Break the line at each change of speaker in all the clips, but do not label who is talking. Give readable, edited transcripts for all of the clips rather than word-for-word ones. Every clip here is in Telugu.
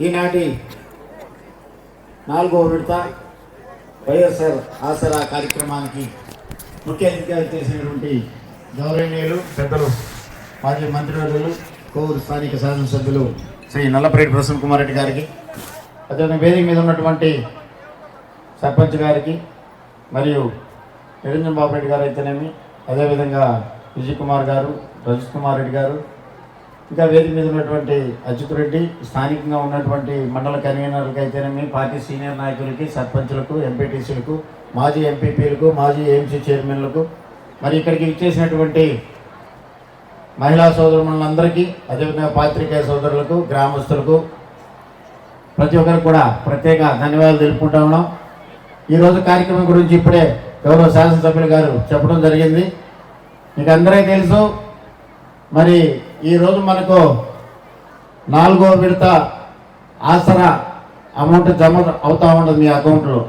ఈనాటి 4వ విడత వైఎస్ఆర్ ఆసరా కార్యక్రమానికి ముఖ్య అతిథిగా చేసినటువంటి గౌరవనీయులు పెద్దలు మాజీ మంత్రివర్యులు కోవూరు స్థానిక శాసనసభ్యులు శ్రీ నల్లపరెడ్డి ప్రసన్న కుమార్ రెడ్డి గారికి, అదేవిధంగా వేదిక మీద ఉన్నటువంటి సర్పంచ్ గారికి మరియు నిరంజన్ బాబు రెడ్డి గారు అయితేనేమి, అదేవిధంగా విజయ్ కుమార్ గారు, రజిత్ కుమార్ రెడ్డి గారు, ఇంకా వేదిక మీద ఉన్నటువంటి అచ్యుత్ రెడ్డి, స్థానికంగా ఉన్నటువంటి మండల కన్వీనర్లకు అయితేనేమి, పార్టీ సీనియర్ నాయకులకి, సర్పంచులకు, ఎంపీటీసీలకు, మాజీ ఎంపీపీలకు, మాజీ ఏఎంసీ చైర్మన్లకు, మరి ఇక్కడికి ఇచ్చేసినటువంటి మహిళా సోదరులందరికీ, అదేవిధంగా పాత్రికేయ సోదరులకు, గ్రామస్తులకు, ప్రతి ఒక్కరికి కూడా ప్రత్యేక ధన్యవాదాలు తెలుపుకుంటా ఉన్నాం. ఈరోజు కార్యక్రమం గురించి ఇప్పుడే గౌరవ శాసనసభ్యులు గారు చెప్పడం జరిగింది. మీకు అందరికీ తెలుసు, మరి ఈరోజు మనకు 4వ విడత ఆసరా అమౌంట్ జమ అవుతూ ఉండదు మీ అకౌంట్లో.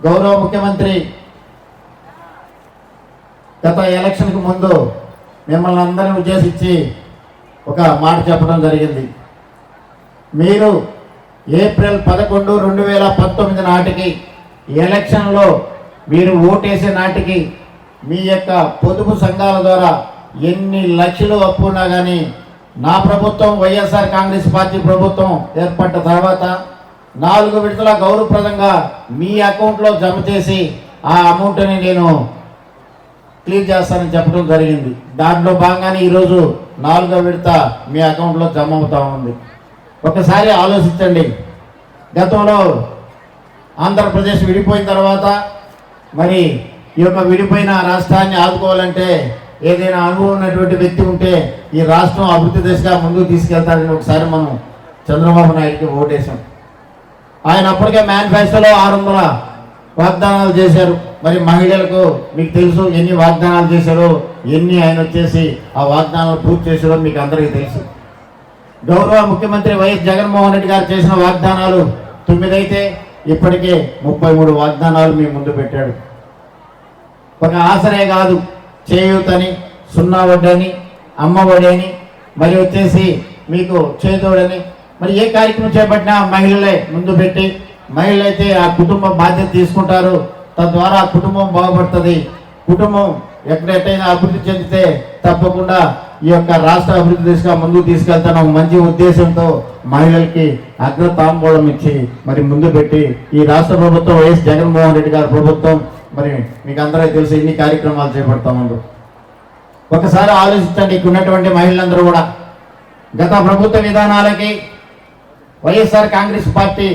గౌరవ ముఖ్యమంత్రి గత ఎలక్షన్కి ముందు మిమ్మల్ని అందరినీ ఉద్దేశించి ఒక మాట చెప్పడం జరిగింది. మీరు ఏప్రిల్ 11, 2019 నాటికి ఎలక్షన్లో మీరు ఓటేసే నాటికి మీ యొక్క పొదుపు సంఘాల ద్వారా ఎన్ని లక్షలు అప్పు ఉన్నా కానీ నా ప్రభుత్వం వైఎస్ఆర్ కాంగ్రెస్ పార్టీ ప్రభుత్వం ఏర్పడ్డ తర్వాత 4 విడతల గౌరవప్రదంగా మీ అకౌంట్లో జమ చేసి ఆ అమౌంట్ని నేను క్లియర్ చేస్తానని చెప్పడం జరిగింది. దాంట్లో భాగంగానే ఈరోజు 4వ విడత మీ అకౌంట్లో జమ అవుతా ఉంది. ఒకసారి ఆలోచించండి, గతంలో ఆంధ్రప్రదేశ్ విడిపోయిన తర్వాత మరి ఈ యొక్క విడిపోయిన రాష్ట్రాన్ని ఆదుకోవాలంటే ఏదైనా అనుభవం ఉన్నటువంటి వ్యక్తి ఉంటే ఈ రాష్ట్రం అభివృద్ధి దిశగా ముందుకు తీసుకెళ్తారని ఒకసారి మనం చంద్రబాబు నాయుడుకి ఓటేశాం. ఆయన అప్పటికే మేనిఫెస్టోలో 600 వాగ్దానాలు చేశారు. మరి మహిళలకు మీకు తెలుసు ఎన్ని వాగ్దానాలు చేశారో, ఎన్ని ఆయన వచ్చేసి ఆ వాగ్దానాలు పూర్తి చేశారో మీకు అందరికీ తెలుసు. గౌరవ ముఖ్యమంత్రి వైఎస్ జగన్మోహన్ రెడ్డి గారు చేసిన వాగ్దానాలు 9 అయితే ఇప్పటికే 33 వాగ్దానాలు మీ ముందు పెట్టాడు. ఒక ఆసరే కాదు, చేయూతని, 0 వడ్డని, అమ్మ ఒడని, మరి వచ్చేసి మీకు చేదోడని, మరి ఏ కార్యక్రమం చేపట్టినా మహిళలే ముందు పెట్టి, మహిళలైతే ఆ కుటుంబ బాధ్యత తీసుకుంటారు. తద్వారా కుటుంబం బాగుపడుతుంది. కుటుంబం ఎక్కడెట్టయినా అభివృద్ధి చెందితే తప్పకుండా ఈ యొక్క రాష్ట్ర అభివృద్ధి దిశగా ముందుకు తీసుకెళ్తాను మంచి ఉద్దేశంతో మహిళలకి అగ్రతాంబూలం ఇచ్చి మరి ముందు పెట్టి ఈ రాష్ట్ర ప్రభుత్వం వైఎస్ జగన్మోహన్ రెడ్డి గారి ప్రభుత్వం మరి మీకు అందరికీ తెలుసు ఎన్ని కార్యక్రమాలు చేపడతామన్నారు. ఒకసారి ఆలోచించండి, ఇక్కడ ఉన్నటువంటి మహిళలందరూ కూడా గత ప్రభుత్వ విధానాలకి వైఎస్ఆర్ కాంగ్రెస్ పార్టీ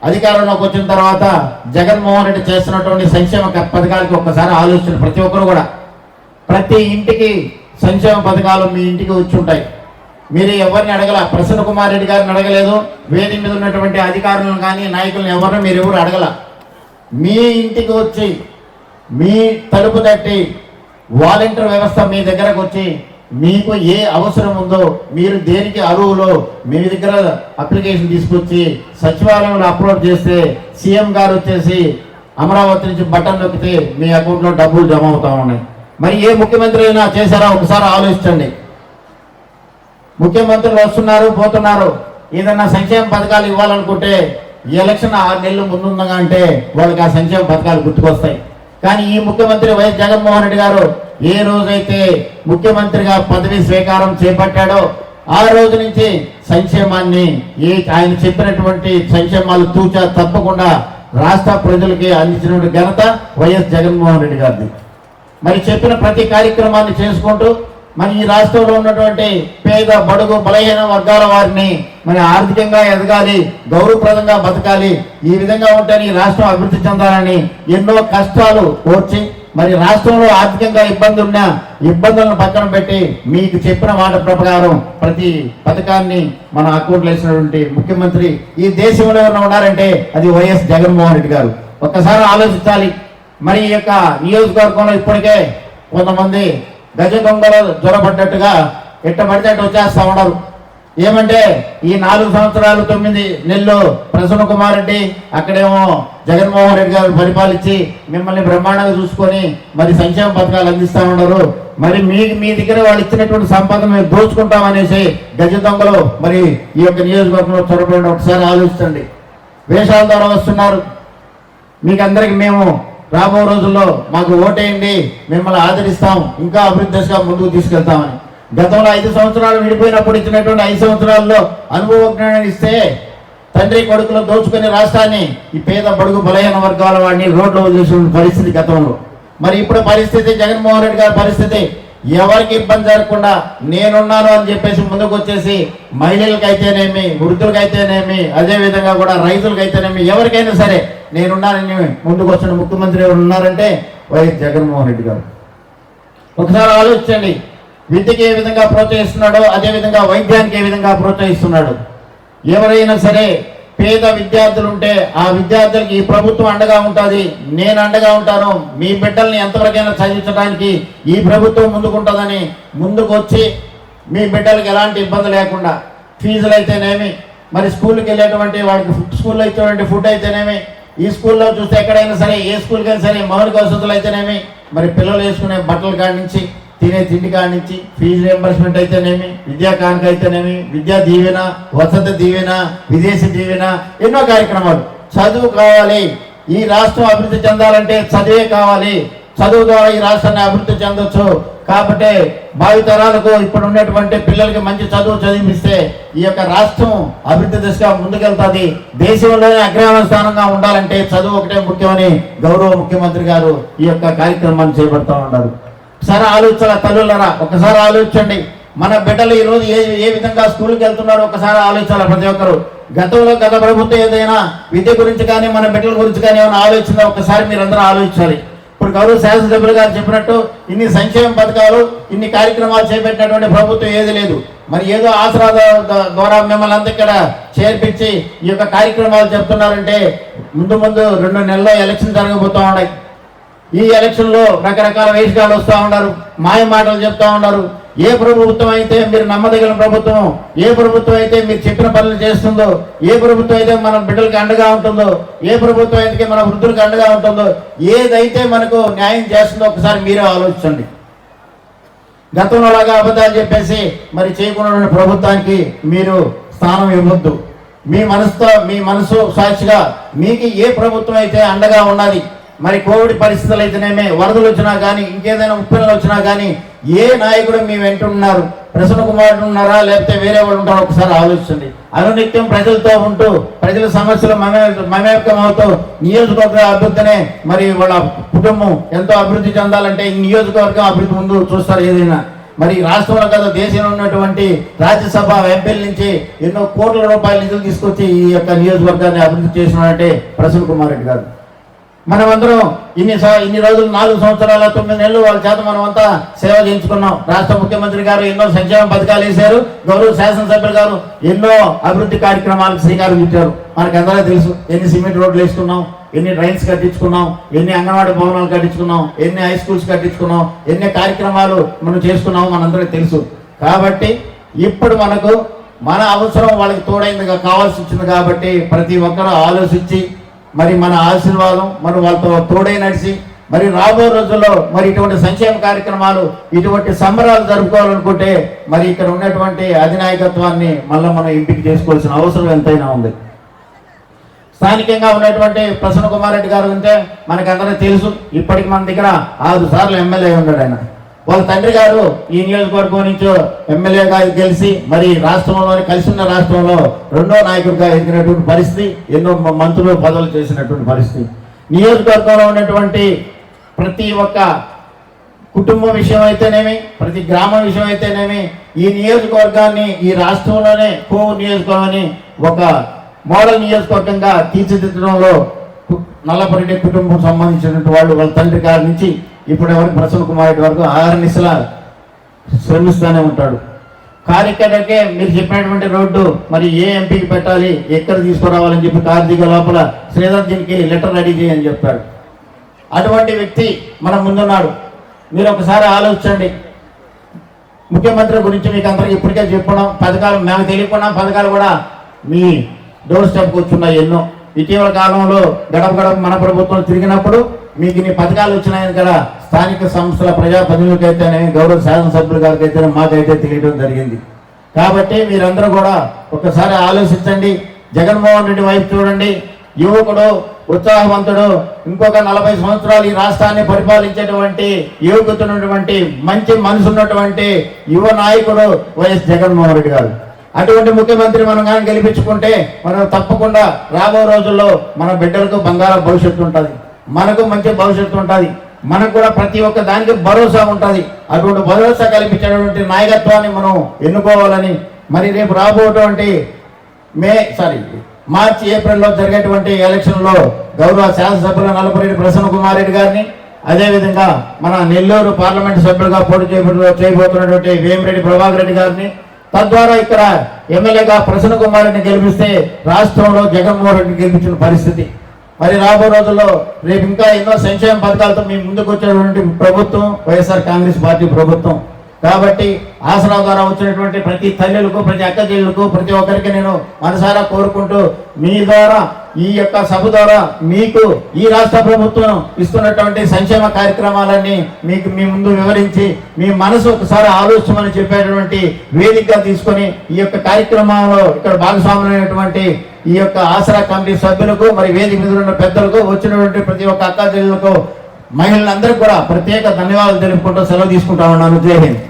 అధికారంలోకి వచ్చిన తర్వాత జగన్మోహన్ రెడ్డి చేస్తున్నటువంటి సంక్షేమ పథకాలకి ఒక్కసారి ఆలోచించండి. ప్రతి ఒక్కరు కూడా ప్రతి ఇంటికి సంక్షేమ పథకాలు మీ ఇంటికి వచ్చి ఉంటాయి. మీరు ఎవరిని అడగల, ప్రసన్న కుమార్ రెడ్డి గారిని అడగలేదు, వేదిక మీద ఉన్నటువంటి అధికారులను కానీ నాయకులను ఎవరిని మీరు ఎవరు అడగల. మీ ఇంటికి వచ్చి మీ తలుపు తట్టి వాలంటీర్ వ్యవస్థ మీ దగ్గరకు వచ్చి మీకు ఏ అవసరం ఉందో, మీరు దేనికి అర్హులో మీ దగ్గర అప్లికేషన్ తీసుకొచ్చి సచివాలయంలో అప్లోడ్ చేస్తే సీఎం గారు వచ్చేసి అమరావతి నుంచి బటన్ నొక్కితే మీ అకౌంట్లో డబ్బులు జమ అవుతా ఉన్నాయి. మరి ఏ ముఖ్యమంత్రి అయినా చేశారా ఒకసారి ఆలోచించండి. ముఖ్యమంత్రులు వస్తున్నారు పోతున్నారు, ఏదన్నా సంక్షేమ పథకాలు ఇవ్వాలనుకుంటే ఎలక్షన్ 6 నెలలు ముందుండగా అంటే వాళ్ళకి ఆ సంక్షేమ పథకాలు గుర్తుకొస్తాయి. కానీ ఈ ముఖ్యమంత్రి వైఎస్ జగన్మోహన్ రెడ్డి గారు ఏ రోజైతే ముఖ్యమంత్రిగా పదవి స్వీకారం చేపట్టాడో ఆ రోజు నుంచి సంక్షేమాన్ని ఆయన చెప్పినటువంటి సంక్షేమాలు తూచా తప్పకుండా రాష్ట్ర ప్రజలకి అందించినటువంటి ఘనత వైఎస్ జగన్మోహన్ రెడ్డి గారిది. మరి చెప్పిన ప్రతి కార్యక్రమాన్ని చేసుకుంటూ మరి ఈ రాష్ట్రంలో ఉన్నటువంటి పేద బడుగు బలహీన వర్గాల వారిని మరి ఆర్థికంగా ఎదగాలి, గౌరవప్రదంగా బతకాలి, ఈ విధంగా ఉంటేనే ఈ రాష్ట్రం అభివృద్ధి చెందాలని ఎన్నో కష్టాలు కోర్చి మరి రాష్ట్రంలో ఆర్థికంగా ఇబ్బంది ఉన్న ఇబ్బందులను పక్కన పెట్టి మీకు చెప్పిన మాట ప్రకారం ప్రతి పథకాన్ని మన అకౌంట్లో వేసినటువంటి ముఖ్యమంత్రి ఈ దేశంలో ఎవరైనా ఉన్నారంటే అది వైఎస్ జగన్మోహన్ రెడ్డి గారు. ఒక్కసారి ఆలోచించాలి. మరి ఈ యొక్క నియోజకవర్గంలో ఇప్పటికే కొంతమంది గజ దొంగలు జ్వరపడ్డట్టుగా ఎట్టబడితే అటు వచ్చేస్తూ ఉన్నారు. ఏమంటే ఈ 4 సంవత్సరాలు 9 నెలలు ప్రసన్న కుమార్ రెడ్డి అక్కడేమో జగన్మోహన్ రెడ్డి గారు పరిపాలించి మిమ్మల్ని బ్రహ్మాండంగా చూసుకొని మరి సంక్షేమ పథకాలు అందిస్తూ ఉన్నారు. మరి మీ దగ్గర వాళ్ళు ఇచ్చినటువంటి సంపదను మేము దోచుకుంటామనేసి గజ దొంగలు మరి ఈ యొక్క నియోజకవర్గంలో చొరబడిన ఒకసారి ఆలోచించండి. వేషాల ద్వారా వస్తున్నారు. మీకు అందరికి మేము రాబో రోజుల్లో మాకు ఓటేయండి, మిమ్మల్ని ఆదరిస్తాం, ఇంకా అభివృద్ధి దిశగా ముందుకు తీసుకెళ్తామని. గతంలో 5 సంవత్సరాలు విడిపోయినప్పుడు ఇచ్చినటువంటి 5 సంవత్సరాల్లో అనుభవ జ్ఞానాన్ని ఇస్తే తండ్రి కొడుకులు దోచుకునే రాష్ట్రాన్ని ఈ పేద బడుగు బలహీన వర్గాల వాడిని రోడ్లో వదిలేసిన పరిస్థితి గతంలో. మరి ఇప్పుడు పరిస్థితి జగన్మోహన్ రెడ్డి గారి పరిస్థితి ఎవరికి ఇబ్బంది జరగకుండా నేనున్నాను అని చెప్పేసి ముందుకు వచ్చేసి మహిళలకైతేనేమి, వృద్ధులకైతేనేమి, అదేవిధంగా కూడా రైతులకైతేనేమి ఎవరికైనా సరే నేనున్నానని ముందుకు వచ్చిన ముఖ్యమంత్రి ఎవరు ఉన్నారంటే వైఎస్ జగన్మోహన్ రెడ్డి గారు. ఒకసారి ఆలోచించండి. విద్యకి ఏ విధంగా ప్రోత్సహిస్తున్నాడో అదేవిధంగా వైద్యానికి ఏ విధంగా ప్రోత్సహిస్తున్నాడు. ఎవరైనా సరే పేద విద్యార్థులు ఉంటే ఆ విద్యార్థులకి ఈ ప్రభుత్వం అండగా ఉంటుంది, నేను అండగా ఉంటాను, మీ బిడ్డల్ని ఎంతవరకైనా చదివించడానికి ఈ ప్రభుత్వం ముందుకుంటుందని ముందుకు వచ్చి మీ బిడ్డలకి ఎలాంటి ఇబ్బంది లేకుండా ఫీజులు అయితేనేమి, మరి స్కూల్కి వెళ్ళేటువంటి వాడికి స్కూల్లో ఇచ్చేటువంటి ఫుడ్ అయితేనేమి, ఈ స్కూల్లో చూస్తే ఎక్కడైనా సరే ఏ స్కూల్కి అయినా సరే మౌలిక వసతులు అయితేనేమి, మరి పిల్లలు వేసుకునే బట్టల కాడి నుంచి తినే తిండి కాడి నుంచి ఫీజు రియంబర్స్మెంట్ అయితేనేమి, విద్యా కానుక అయితేనేమి, విద్యా దీవెన, వసతి దీవెన, విదేశీ దీవెన, ఎన్నో కార్యక్రమాలు. చదువు కావాలి, ఈ రాష్ట్రం అభివృద్ధి చెందాలంటే చదువే కావాలి, చదువు ద్వారా ఈ రాష్ట్రాన్ని అభివృద్ధి చెందొచ్చు. కాబట్టి భావితరాలకు ఇప్పుడు ఉన్నటువంటి పిల్లలకి మంచి చదువు చదివిస్తే ఈ యొక్క రాష్ట్రం అభివృద్ధి దిశగా ముందుకెళ్తుంది. దేశంలోనే అగ్రగామి స్థానంగా ఉండాలంటే చదువు ఒకటే ముఖ్యమని గౌరవ ముఖ్యమంత్రి గారు ఈ యొక్క కార్యక్రమాన్ని చేపడుతూ ఉన్నారు. ఒకసారి ఆలోచించాల తల్లులరా, ఒకసారి ఆలోచించండి. మన బిడ్డలు ఈరోజు ఏ విధంగా స్కూల్కి వెళ్తున్నారో ఒకసారి ఆలోచించాలి ప్రతి ఒక్కరు. గతంలో గత ప్రభుత్వం ఏదైనా విద్య గురించి కానీ మన బిడ్డల గురించి కానీ ఏమైనా ఆలోచిందా ఒకసారి మీరందరూ ఆలోచించాలి. ఇప్పుడు గౌరవ శాసనసభ్యులు గారు చెప్పినట్టు ఇన్ని సంక్షేమ పథకాలు ఇన్ని కార్యక్రమాలు చేపట్టినటువంటి ప్రభుత్వం ఏది లేదు. మరి ఏదో ఆసరా ద్వారా మిమ్మల్ని అంతా ఇక్కడ చేర్పించి ఈ యొక్క కార్యక్రమాలు చెప్తున్నారంటే ముందు 2 నెలల్లో ఎలక్షన్ జరగబోతూ ఉన్నాయి. ఈ ఎలక్షన్లో రకరకాల వేషగాళ్ళు వస్తూ ఉన్నారు, మాయ మాటలు చెప్తా ఉన్నారు. ఏ ప్రభుత్వం అయితే మీరు నమ్మదగిన ప్రభుత్వం, ఏ ప్రభుత్వం అయితే మీరు చెప్పిన పనులు చేస్తుందో, ఏ ప్రభుత్వం అయితే మన బిడ్డలకి అండగా ఉంటుందో, ఏ ప్రభుత్వం అయితే మన వృద్ధులకు అండగా ఉంటుందో, ఏదైతే మనకు న్యాయం చేస్తుందో ఒకసారి మీరే ఆలోచించండి. గతంలో లాగా అబద్ధాలు చెప్పేసి మరి చేయకుండా ప్రభుత్వానికి మీరు స్థానం ఇవ్వద్దు. మీ మనసు సాక్షిగా మీకు ఏ ప్రభుత్వం అయితే అండగా ఉన్నది, మరి కోవిడ్ పరిస్థితులు అయితేనేమే, వరదలు వచ్చినా కానీ ఇంకేదైనా ఉప్పెనలు వచ్చినా కానీ ఏ నాయకుడు మీ వెంట ఉన్నారు? ప్రసన్న కుమార్ ఉన్నారా లేకపోతే వేరే వాళ్ళు ఉంటారో ఒకసారి ఆలోచించండి. అనునిత్యం ప్రజలతో ఉంటూ ప్రజల సమస్యలు మమేకం అవుతూ నియోజకవర్గ అభివృద్ధినే మరి వాళ్ళ కుటుంబం ఎంతో అభివృద్ధి చెందాలంటే ఈ నియోజకవర్గం అభివృద్ధి ముందు చూస్తారు ఏదైనా. మరి రాష్ట్రంలో కదా దేశంలో ఉన్నటువంటి రాజ్యసభ ఎంపీల నుంచి ఎన్నో కోట్ల రూపాయల నిధులు తీసుకొచ్చి ఈ యొక్క నియోజకవర్గాన్ని అభివృద్ధి చేసినారంటే ప్రసన్న కుమార్ రెడ్డి గారు. మనమందరం ఇన్ని రోజులు 4 సంవత్సరాల 9 నెలలు వాళ్ళ చేత మనమంతా సేవ చేయించుకున్నాం. రాష్ట్ర ముఖ్యమంత్రి గారు ఎన్నో సంక్షేమ పథకాలు వేశారు, గౌరవ శాసనసభ్యులు గారు ఎన్నో అభివృద్ధి కార్యక్రమాలకు శ్రీకారం చుట్టారు. మనకు అందరూ తెలుసు ఎన్ని సిమెంట్ రోడ్లు వేసుకున్నాం, ఎన్ని డ్రైన్స్ కట్టించుకున్నాం, ఎన్ని అంగన్వాడీ భవనాలు కట్టించుకున్నాం, ఎన్ని హై స్కూల్స్ కట్టించుకున్నాం, ఎన్ని కార్యక్రమాలు మనం చేసుకున్నాం మనందరికీ తెలుసు. కాబట్టి ఇప్పుడు మనకు మన అవసరం వాళ్ళకి తోడైందిగా కావాల్సి వచ్చింది. కాబట్టి ప్రతి ఒక్కరూ ఆలోచించి మరి మన ఆశీర్వాదం మరి వాళ్ళతో తోడై నడిచి మరి రాబో రోజుల్లో మరి ఇటువంటి సంక్షేమ కార్యక్రమాలు ఇటువంటి సంబరాలు జరుపుకోవాలనుకుంటే మరి ఇక్కడ ఉన్నటువంటి అధినాయకత్వాన్ని మళ్ళీ మనం ఎంపిక చేసుకోవాల్సిన అవసరం ఎంతైనా ఉంది. స్థానికంగా ఉన్నటువంటి ప్రసన్న కుమార్ రెడ్డి గారు అంటే మనకందరూ తెలుసు. ఇప్పటికి మన దగ్గర 6 సార్లు ఎమ్మెల్యే ఉన్నాడు ఆయన. వాళ్ళ తండ్రి గారు ఈ నియోజకవర్గం నుంచి ఎమ్మెల్యేగా గెలిచి మరి రాష్ట్రంలోని కలిసి ఉన్న రాష్ట్రంలో 2వ నాయకుడిగా ఎదిగినటువంటి పరిస్థితి, ఎన్నో మంత్రులు పదవులు చేసినటువంటి పరిస్థితి. నియోజకవర్గంలో ఉన్నటువంటి ప్రతి ఒక్క కుటుంబం విషయం అయితేనేమి, ప్రతి గ్రామం విషయం అయితేనేమి, ఈ నియోజకవర్గాన్ని ఈ రాష్ట్రంలోనే కోవూరు నియోజకవర్గాన్ని ఒక మోడల్ నియోజకవర్గంగా తీర్చిదిద్దడంలో నల్లపరెడ్డి కుటుంబం సంబంధించినటువంటి వాళ్ళు వాళ్ళ తండ్రి గారి నుంచి ఇప్పుడు ఎవరికి ప్రసన్న కుమార్ రెడ్డి వరకు 6 నిశలా శ్రమిస్తూనే ఉంటాడు. కార్యకర్తకే మీరు చెప్పినటువంటి రోడ్డు మరి ఏ ఎంపీకి పెట్టాలి, ఎక్కడ తీసుకురావాలని చెప్పి కార్తీక లోపల శ్రీధర్ దీనికి లెటర్ రెడీ చేయని చెప్పాడు. అటువంటి వ్యక్తి మన ముందున్నాడు. మీరు ఒకసారి ఆలోచించండి. ముఖ్యమంత్రి గురించి మీకు అందరికీ ఇప్పటికే చెప్పుకున్నాం. పథకాలు మేము తెలియకున్నాం, పథకాలు కూడా మీ డోర్ స్టెప్ కూర్చున్నాయి ఎన్నో. ఇటీవల కాలంలో గడప గడప మన ప్రభుత్వం తిరిగినప్పుడు మీకు ఇన్ని పథకాలు వచ్చినాయని కదా స్థానిక సంస్థల ప్రజాప్రతినిధులకైతేనే, గౌరవ శాసనసభ్యుల గారికి అయితేనే మాకైతే తెలియడం జరిగింది. కాబట్టి మీరందరూ కూడా ఒక్కసారి ఆలోచించండి. జగన్మోహన్ రెడ్డి వైపు చూడండి. యువకుడు, ఉత్సాహవంతుడు, ఇంకొక 40 సంవత్సరాలు ఈ రాష్ట్రాన్ని పరిపాలించేటువంటి యోగ్యత ఉన్నటువంటి మంచి మనసు ఉన్నటువంటి యువ నాయకుడు వైఎస్ జగన్మోహన్ రెడ్డి గారు. అటువంటి ముఖ్యమంత్రి మనం కానీ గెలిపించుకుంటే మనం తప్పకుండా రాబో రోజుల్లో మన బిడ్డలకు బంగారు భవిష్యత్తు ఉంటుంది, మనకు మంచి భవిష్యత్తు ఉంటుంది, మనకు కూడా ప్రతి ఒక్క దానికి భరోసా ఉంటుంది. అటువంటి భరోసా కల్పించేటువంటి నాయకత్వాన్ని మనం ఎన్నుకోవాలని, మరి రేపు రాబోటువంటి మార్చి ఏప్రిల్లో జరిగేటువంటి ఎలక్షన్లో గౌరవ శాసనసభ్యులు నల్లపురెడ్డి ప్రసన్న కుమార్ రెడ్డి గారిని, అదేవిధంగా మన నెల్లూరు పార్లమెంటు సభ్యులుగా పోటీ చేయబోతున్నటువంటి వేమిరెడ్డి ప్రభాకర్ రెడ్డి గారిని, తద్వారా ఇక్కడ ఎమ్మెల్యేగా ప్రసన్న కుమార్ రెడ్డిని గెలిపిస్తే రాష్ట్రంలో జగన్మోహన్ రెడ్డిని గెలిపించిన పరిస్థితి. మరి రాబో రోజుల్లో రేపు ఇంకా ఎన్నో సంక్షేమ పథకాలతో మీ ముందుకు వచ్చేటువంటి ప్రభుత్వం వైఎస్ఆర్ కాంగ్రెస్ పార్టీ ప్రభుత్వం. కాబట్టి ఆసరా ద్వారా వచ్చినటువంటి ప్రతి తల్లులకు, ప్రతి అక్క చెల్లెలకు, ప్రతి ఒక్కరికి నేను మనసారా కోరుకుంటూ మీ ద్వారా, ఈ యొక్క సభ ద్వారా మీకు ఈ రాష్ట్ర ప్రభుత్వం ఇస్తున్నటువంటి సంక్షేమ కార్యక్రమాలన్నీ మీకు మీ ముందు వివరించి మీ మనసు ఒకసారి ఆలోచించమని చెప్పేటువంటి వేదికగా తీసుకొని ఈ యొక్క కార్యక్రమంలో ఇక్కడ భాగస్వాములైనటువంటి ఈ యొక్క ఆసరా కమిటీ సభ్యులకు, మరి వేదిక మీద ఉన్న పెద్దలకు, వచ్చినటువంటి ప్రతి ఒక్క అక్క చెల్లెలకు, మహిళలందరికీ కూడా ప్రత్యేక ధన్యవాదాలు తెలుపుకుంటూ సెలవు తీసుకుంటా ఉన్నాను. జై హింద్.